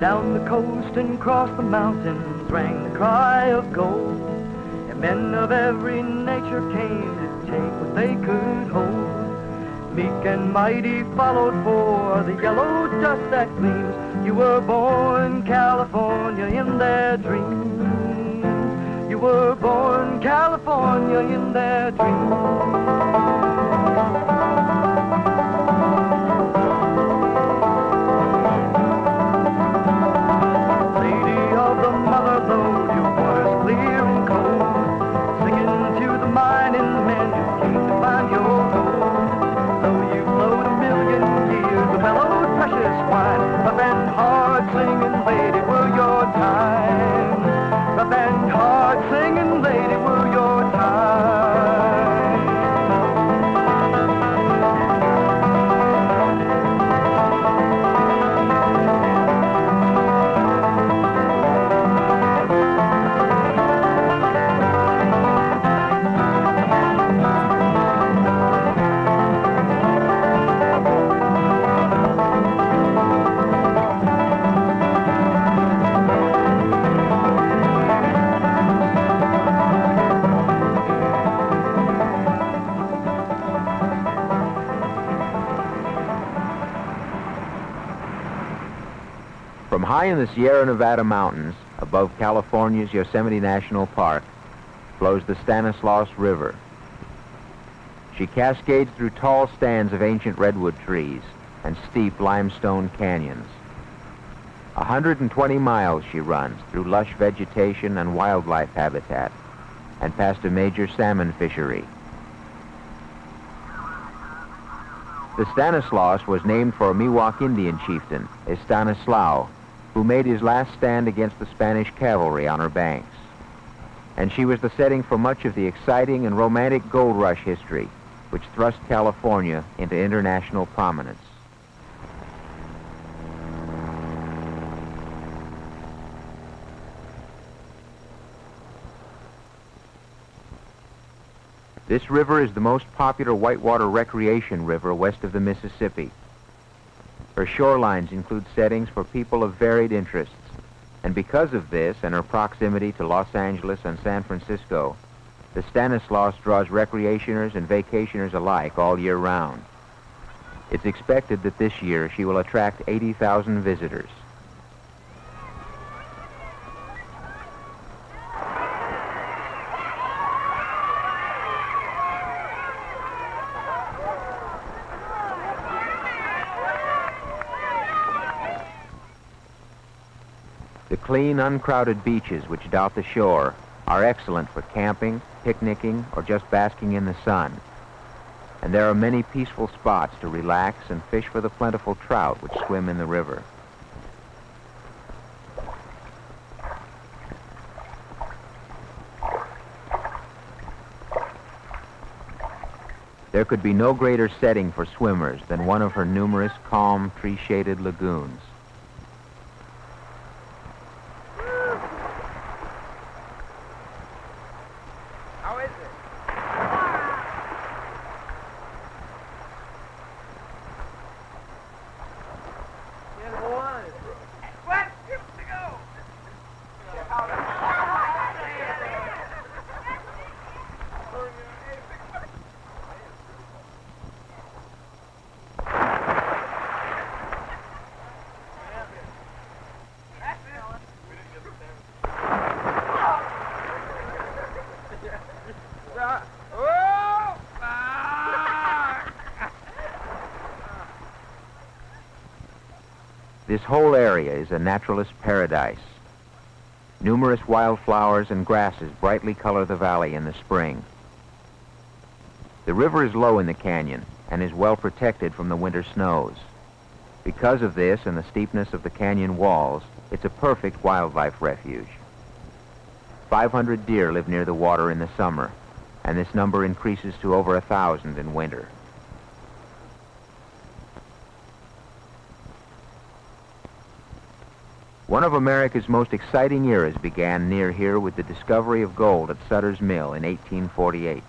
Down the coast and across the mountains rang the cry of gold, and men of every nature came to take what they could hold. Meek and mighty followed for the yellow dust that gleams. You were born California in their dreams. You were born California in their dreams. From high in the Sierra Nevada mountains, above California's Yosemite National Park, flows the Stanislaus River. She cascades through tall stands of ancient redwood trees and steep limestone canyons. 120 miles she runs through lush vegetation and wildlife habitat and past a major salmon fishery. The Stanislaus was named for a Miwok Indian chieftain, Stanislaus, who made his last stand against the Spanish cavalry on her banks. And she was the setting for much of the exciting and romantic gold rush history, which thrust California into international prominence. This river is the most popular whitewater recreation river west of the Mississippi. Her shorelines include settings for people of varied interests, and because of this and her proximity to Los Angeles and San Francisco, the Stanislaus draws recreationers and vacationers alike all year round. It's expected that this year she will attract 80,000 visitors. The clean, uncrowded beaches which dot the shore are excellent for camping, picnicking, or just basking in the sun. And there are many peaceful spots to relax and fish for the plentiful trout which swim in the river. There could be no greater setting for swimmers than one of her numerous calm, tree-shaded lagoons. This whole area is a naturalist's paradise. Numerous wildflowers and grasses brightly color the valley in the spring. The river is low in the canyon and is well protected from the winter snows. Because of this and the steepness of the canyon walls, it's a perfect wildlife refuge. 500 deer live near the water in the summer, and this number increases to over 1,000 in winter. One of America's most exciting eras began near here with the discovery of gold at Sutter's Mill in 1848.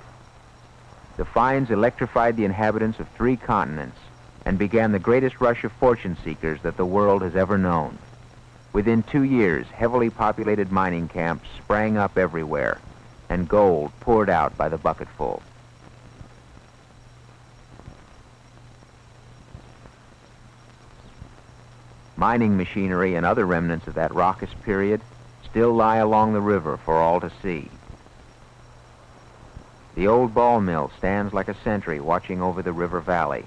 The finds electrified the inhabitants of 3 continents and began the greatest rush of fortune seekers that the world has ever known. Within 2 years, heavily populated mining camps sprang up everywhere, and gold poured out by the bucketful. Mining machinery and other remnants of that raucous period still lie along the river for all to see. The old ball mill stands like a sentry watching over the river valley.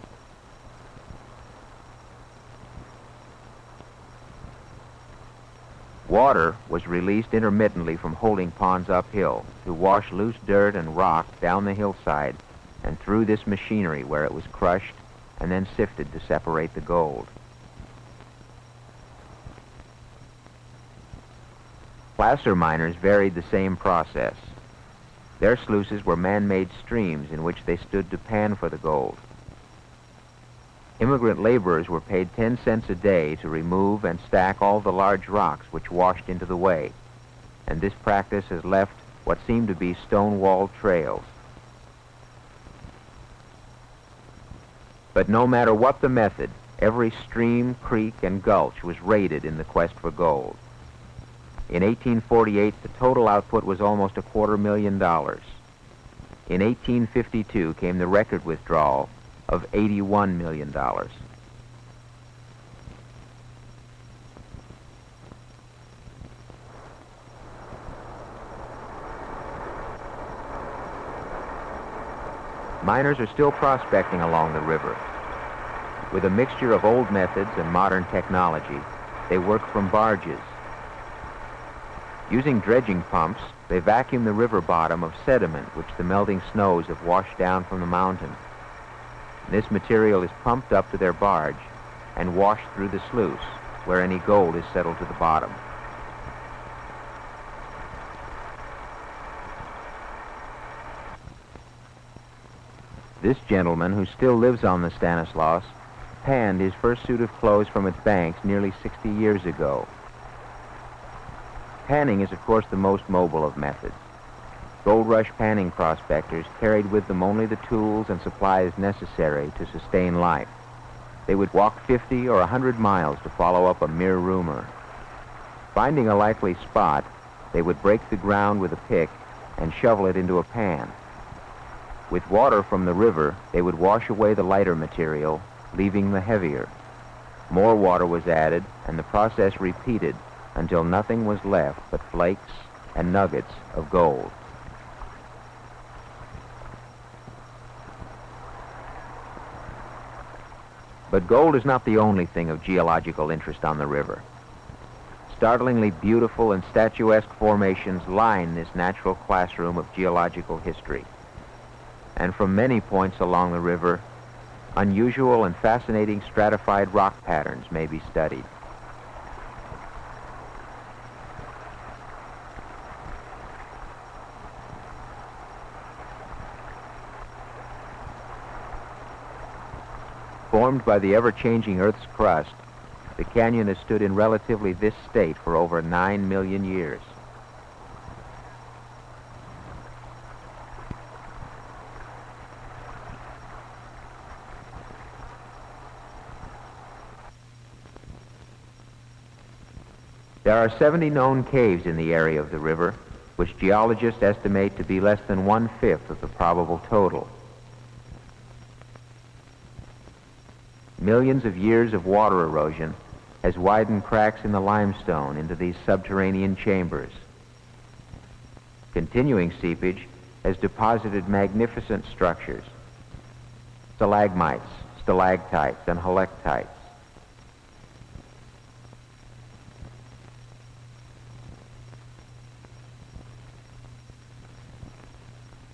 Water was released intermittently from holding ponds uphill to wash loose dirt and rock down the hillside and through this machinery where it was crushed and then sifted to separate the gold. Placer miners varied the same process. Their sluices were man-made streams in which they stood to pan for the gold. Immigrant laborers were paid 10 cents a day to remove and stack all the large rocks which washed into the way, and this practice has left what seem to be stone-walled trails. But no matter what the method, every stream, creek, and gulch was raided in the quest for gold. In 1848, the total output was almost $250,000. In 1852 came the record withdrawal of $81 million. Miners are still prospecting along the river. With a mixture of old methods and modern technology, they work from barges. Using dredging pumps, they vacuum the river bottom of sediment which the melting snows have washed down from the mountain. This material is pumped up to their barge and washed through the sluice, where any gold is settled to the bottom. This gentleman, who still lives on the Stanislaus, panned his first suit of clothes from its banks nearly 60 years ago. Panning is, of course, the most mobile of methods. Gold Rush panning prospectors carried with them only the tools and supplies necessary to sustain life. They would walk 50 or 100 miles to follow up a mere rumor. Finding a likely spot, they would break the ground with a pick and shovel it into a pan. With water from the river, they would wash away the lighter material, leaving the heavier. More water was added, and the process repeated until nothing was left but flakes and nuggets of gold. But gold is not the only thing of geological interest on the river. Startlingly beautiful and statuesque formations line this natural classroom of geological history. And from many points along the river, unusual and fascinating stratified rock patterns may be studied. Formed by the ever-changing Earth's crust, the canyon has stood in relatively this state for over 9 million years. There are 70 known caves in the area of the river, which geologists estimate to be less than 1/5 of the probable total. Millions of years of water erosion has widened cracks in the limestone into these subterranean chambers. Continuing seepage has deposited magnificent structures: stalagmites, stalactites, and halictites.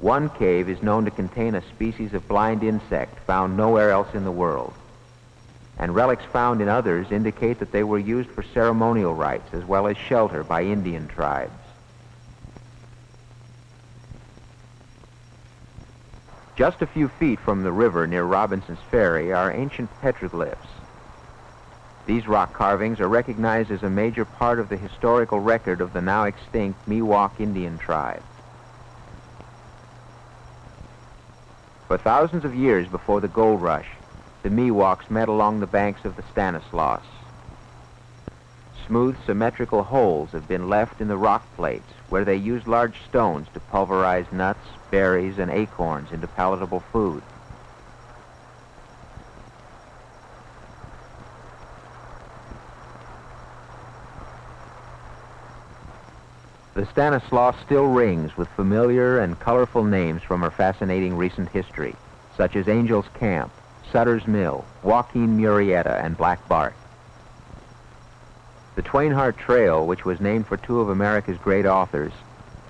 One cave is known to contain a species of blind insect found nowhere else in the world, and relics found in others indicate that they were used for ceremonial rites as well as shelter by Indian tribes. Just a few feet from the river near Robinson's Ferry are ancient petroglyphs. These rock carvings are recognized as a major part of the historical record of the now extinct Miwok Indian tribe. For thousands of years before the gold rush, the Miwoks met along the banks of the Stanislaus. Smooth, symmetrical holes have been left in the rock plates where they used large stones to pulverize nuts, berries, and acorns into palatable food. The Stanislaus still rings with familiar and colorful names from her fascinating recent history, such as Angel's Camp, Sutter's Mill, Joaquin Murrieta, and Black Bart. The Twain-Harte Trail, which was named for two of America's great authors,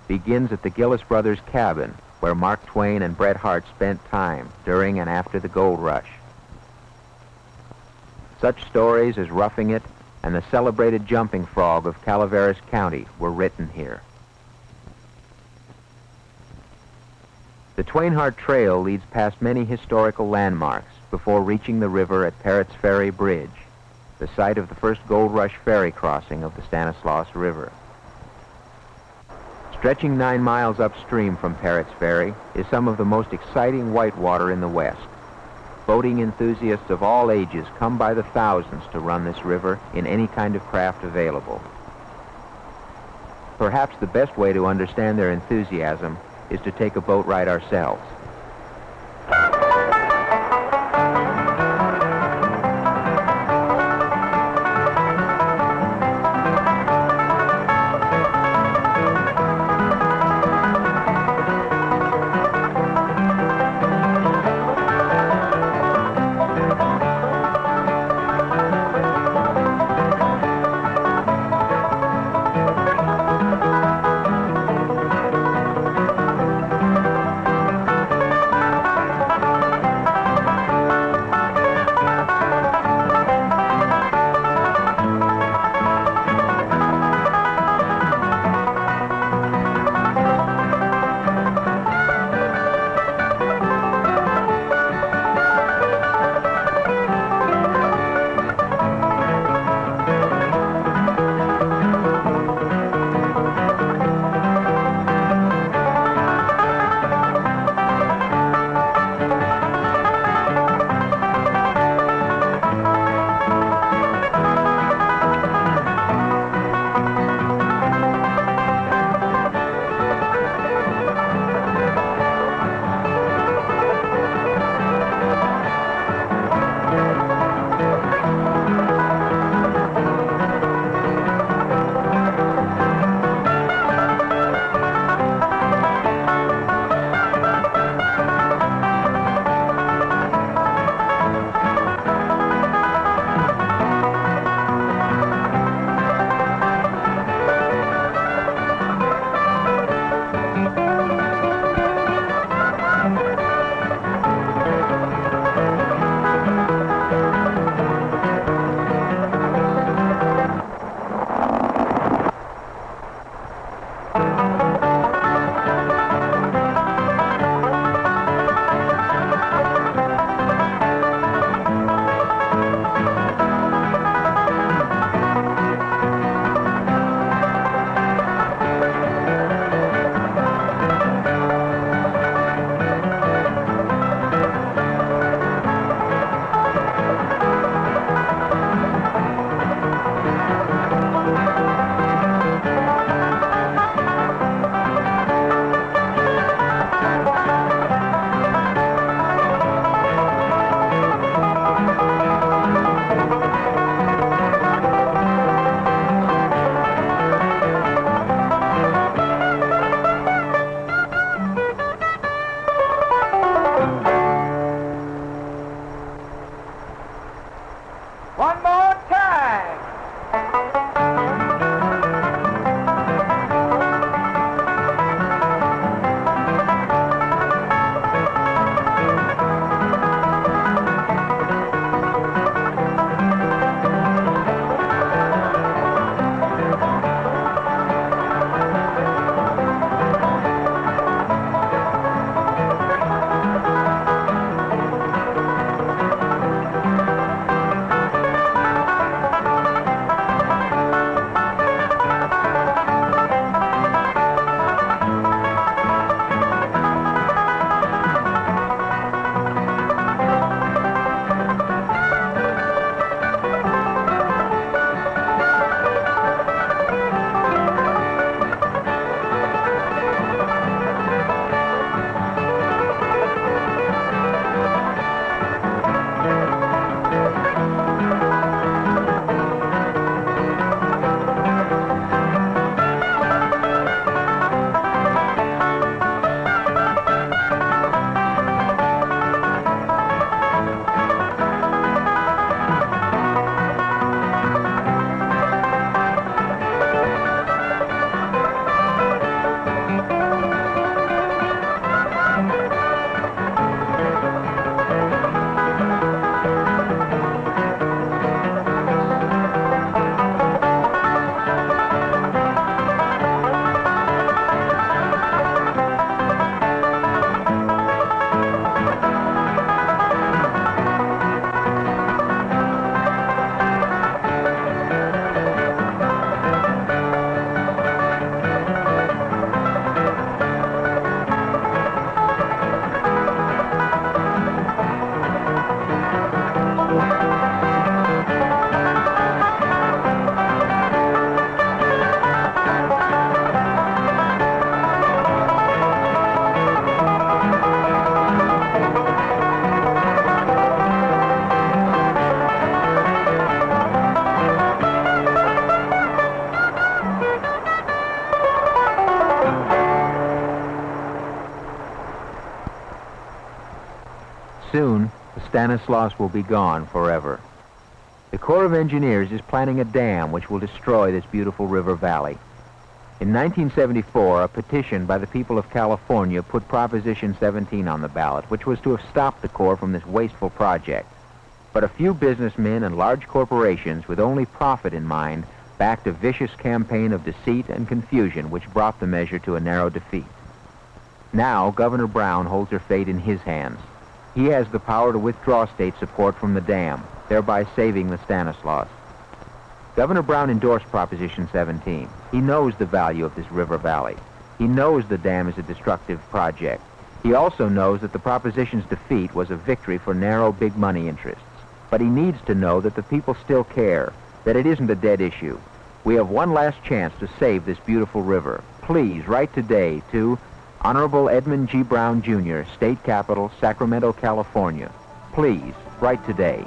begins at the Gillis Brothers' cabin, where Mark Twain and Bret Harte spent time during and after the gold rush. Such stories as Roughing It and the celebrated Jumping Frog of Calaveras County were written here. The Twain-Harte Trail leads past many historical landmarks before reaching the river at Parrott's Ferry Bridge, the site of the first gold rush ferry crossing of the Stanislaus River. Stretching 9 miles upstream from Parrott's Ferry is some of the most exciting whitewater in the West. Boating enthusiasts of all ages come by the thousands to run this river in any kind of craft available. Perhaps the best way to understand their enthusiasm is to take a boat ride ourselves. Stanislaus will be gone forever. The Corps of Engineers is planning a dam which will destroy this beautiful river valley. In 1974, a petition by the people of California put Proposition 17 on the ballot, which was to have stopped the Corps from this wasteful project. But a few businessmen and large corporations with only profit in mind backed a vicious campaign of deceit and confusion which brought the measure to a narrow defeat. Now, Governor Brown holds her fate in his hands. He has the power to withdraw state support from the dam, thereby saving the Stanislaus. Governor Brown endorsed Proposition 17. He knows the value of this river valley. He knows the dam is a destructive project. He also knows that the proposition's defeat was a victory for narrow, big money interests. But he needs to know that the people still care, that it isn't a dead issue. We have one last chance to save this beautiful river. Please write today to Honorable Edmund G. Brown, Jr., State Capitol, Sacramento, California. Please write today.